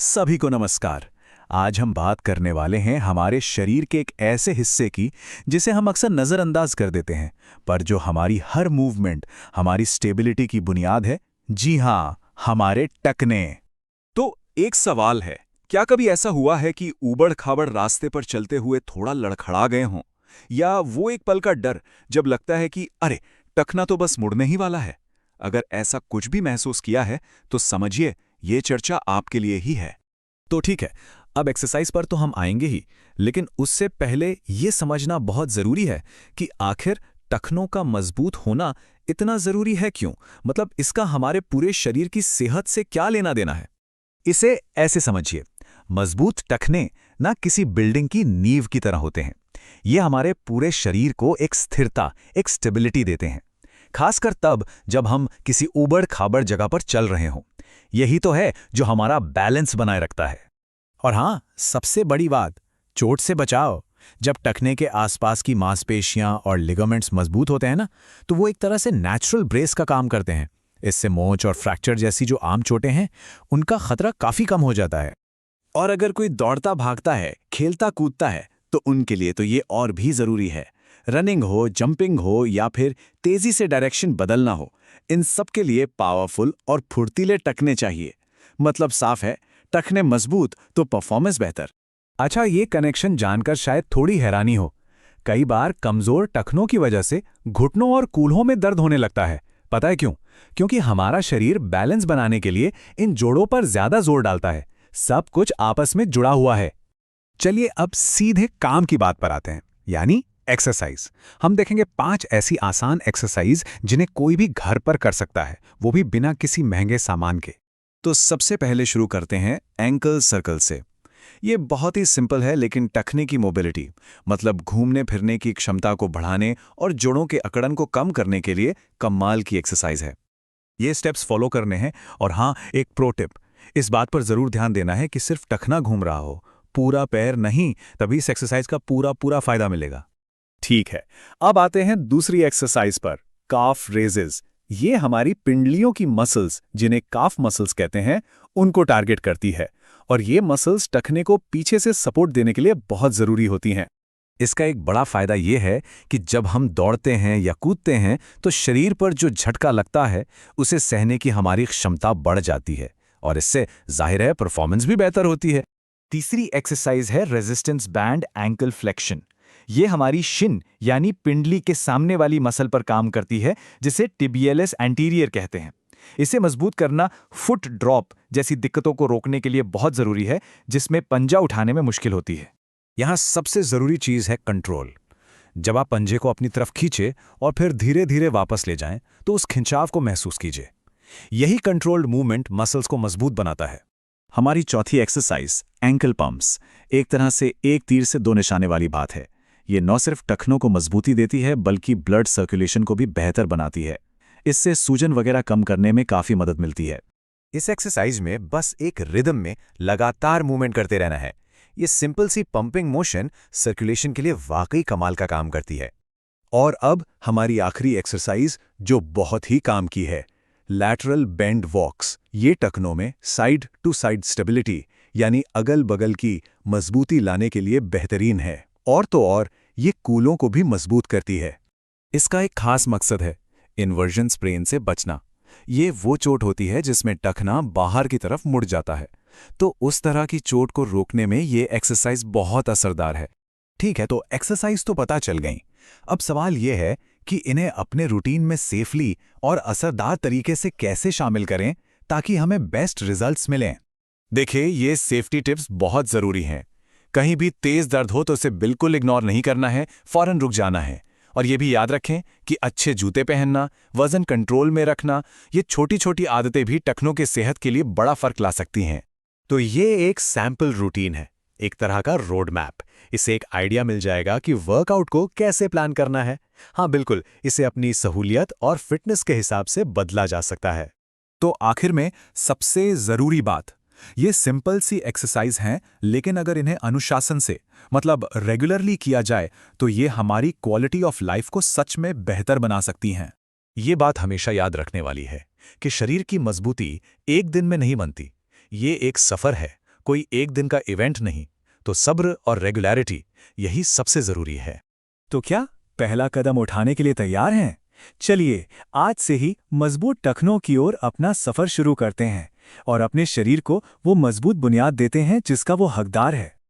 सभी को नमस्कार। आज हम बात करने वाले हैं हमारे शरीर के एक ऐसे हिस्से की जिसे हम अक्सर नज़रअंदाज कर देते हैं, पर जो हमारी हर मूवमेंट, हमारी स्टेबिलिटी की बुनियाद है। जी हाँ, हमारे टखने। तो एक सवाल है, क्या कभी ऐसा हुआ है कि ऊबड़-खाबड़ रास्ते पर चलते हुए थोड़ा लड़खड़ा गए हों? या वो एक पल का डर जब लगता है कि अरे, टखना तो बस मुड़ने ही वाला है। अगर ऐसा कुछ भी महसूस किया है, तो समझिए ये चर्चा आपके लिए ही है। तो ठीक है, अब एक्सरसाइज पर तो हम आएंगे ही, लेकिन उससे पहले ये समझना बहुत ज़रूरी है कि आखिर टखनों का मजबूत होना इतना ज़रूरी है क्यों? मतलब इसका हमारे पूरे शरीर की सेहत से क्या लेना देना है? इसे ऐसे समझिए, मजबूत टखने ना किसी बिल्डिंग की नींव की तरह होते हैं। ये हमारे पूरे शरीर को एक स्थिरता, एक स्टेबिलिटी देते हैं, खासकर तब जब हम किसी ऊबड़-खाबड़ जगह पर चल रहे हों। यही तो है जो हमारा बैलेंस बनाए रखता है। और हाँ, सबसे बड़ी बात, चोट से बचाओ। जब टखने के आसपास की मांसपेशियां और लिगामेंट्स मजबूत होते हैं ना, तो वो एक तरह से नेचुरल ब्रेस का काम करते हैं। इससे मोच और फ्रैक्चर जैसी जो आम चोटें हैं, उनका खतरा काफ़ी कम हो जाता है। और अगर कोई दौड़ता भागता है, खेलता कूदता है, तो उनके लिए तो ये और भी ज़रूरी है। रनिंग हो, जंपिंग हो या फिर तेज़ी से डायरेक्शन बदलना हो, इन सब के लिए पावरफुल और फुर्तीले टखने चाहिए। मतलब साफ है, टखने मजबूत तो परफॉर्मेंस बेहतर। अच्छा, ये कनेक्शन जानकर शायद थोड़ी हैरानी हो। कई बार कमज़ोर टखनों की वजह से घुटनों और कूल्हों में दर्द होने लगता है। पता है क्यों? क्योंकि हमारा शरीर बैलेंस बनाने के लिए इन जोड़ों पर ज़्यादा जोर डालता है। सब कुछ आपस में जुड़ा हुआ है। चलिए अब सीधे काम की बात पर आते हैं, यानी एक्सरसाइज। हम देखेंगे 5 ऐसी आसान एक्सरसाइज जिन्हें कोई भी घर पर कर सकता है, वो भी बिना किसी महंगे सामान के। तो सबसे पहले शुरू करते हैं एंकल सर्कल से। ये बहुत ही सिंपल है, लेकिन टखने की मोबिलिटी, मतलब घूमने फिरने की क्षमता को बढ़ाने और जोड़ों के अकड़न को कम करने के लिए कमाल की एक्सरसाइज है। ये स्टेप्स फॉलो करने हैं। और हाँ, एक प्रो टिप, इस बात पर जरूर ध्यान देना है कि सिर्फ टखना घूम रहा हो, पूरा पैर नहीं, तभी इस एक्सरसाइज का पूरा फायदा मिलेगा। ठीक है, अब आते हैं दूसरी एक्सरसाइज पर, काफ रेजेस। ये हमारी पिंडलियों की मसल्स, जिन्हें काफ मसल्स कहते हैं, उनको टारगेट करती है। और ये मसल्स टखने को पीछे से सपोर्ट देने के लिए बहुत जरूरी होती हैं। इसका एक बड़ा फायदा ये है कि जब हम दौड़ते हैं या कूदते हैं, तो शरीर पर जो झटका लगता है, उसे सहने की हमारी क्षमता बढ़ जाती है, और इससे जाहिर है परफॉर्मेंस भी बेहतर होती है। तीसरी एक्सरसाइज है रेजिस्टेंस बैंड एंकल फ्लेक्शन। ये हमारी शिन यानी पिंडली के सामने वाली मसल पर काम करती है, जिसे टिबियलिस एंटीरियर कहते हैं। इसे मजबूत करना फुट ड्रॉप जैसी दिक्कतों को रोकने के लिए बहुत जरूरी है, जिसमें पंजा उठाने में मुश्किल होती है। यहाँ सबसे जरूरी चीज है कंट्रोल। जब आप पंजे को अपनी तरफ खींचे और फिर धीरे धीरे वापस ले जाएं, तो उस खिंचाव को महसूस कीजिए। यही कंट्रोल्ड मूवमेंट मसल्स को मजबूत बनाता है। हमारी चौथी एक्सरसाइज एंकल पंप्स, एक तरह से एक तीर से दो निशाने वाली बात है। ये न सिर्फ टखनों को मजबूती देती है, बल्कि ब्लड सर्कुलेशन को भी बेहतर बनाती है। इससे सूजन वगैरह कम करने में काफी मदद मिलती है। इस एक्सरसाइज में बस एक रिदम में लगातार मूवमेंट करते रहना है। ये सिंपल सी पंपिंग मोशन सर्कुलेशन के लिए वाकई कमाल का काम करती है। और अब हमारी आखिरी एक्सरसाइज, जो बहुत ही काम की है, लैटरल बेंड वॉक्स। ये टखनों में साइड टू साइड स्टेबिलिटी, यानी अगल बगल की मजबूती लाने के लिए बेहतरीन है। और तो और, ये कूलों को भी मजबूत करती है। इसका एक खास मकसद है, इन्वर्जन स्प्रेन से बचना। ये वो चोट होती है जिसमें टखना बाहर की तरफ मुड़ जाता है। तो उस तरह की चोट को रोकने में ये एक्सरसाइज बहुत असरदार है। ठीक है, तो एक्सरसाइज तो पता चल गई। अब सवाल ये है कि इन्हें अपने रूटीन में सेफली और असरदार तरीके से कैसे शामिल करें ताकि हमें बेस्ट रिजल्ट्स मिलें। देखिए, ये सेफ्टी टिप्स बहुत जरूरी हैं। कहीं भी तेज दर्द हो तो इसे बिल्कुल इग्नोर नहीं करना है, फौरन रुक जाना है। और ये भी याद रखें कि अच्छे जूते पहनना, वजन कंट्रोल में रखना, ये छोटी छोटी आदतें भी टखनों के सेहत के लिए बड़ा फर्क ला सकती हैं। तो ये एक सैंपल रूटीन है, एक तरह का रोड मैप। इससे एक आइडिया मिल जाएगा कि वर्कआउट को कैसे प्लान करना है। हाँ बिल्कुल, इसे अपनी सहूलियत और फिटनेस के हिसाब से बदला जा सकता है। तो आखिर में सबसे जरूरी बात, ये सिंपल सी एक्सरसाइज हैं, लेकिन अगर इन्हें अनुशासन से, मतलब रेगुलरली किया जाए, तो ये हमारी क्वालिटी ऑफ लाइफ को सच में बेहतर बना सकती हैं। ये बात हमेशा याद रखने वाली है कि शरीर की मजबूती एक दिन में नहीं बनती। ये एक सफर है, कोई एक दिन का इवेंट नहीं, तो सब्र और रेगुलरिटी, यही सबसे जरूरी है। तो क्या पहला कदम उठाने के लिए तैयार हैं? चलिए आज से ही मजबूत टखनों की ओर अपना सफर शुरू करते हैं और अपने शरीर को वो मजबूत बुनियाद देते हैं जिसका वो हकदार है।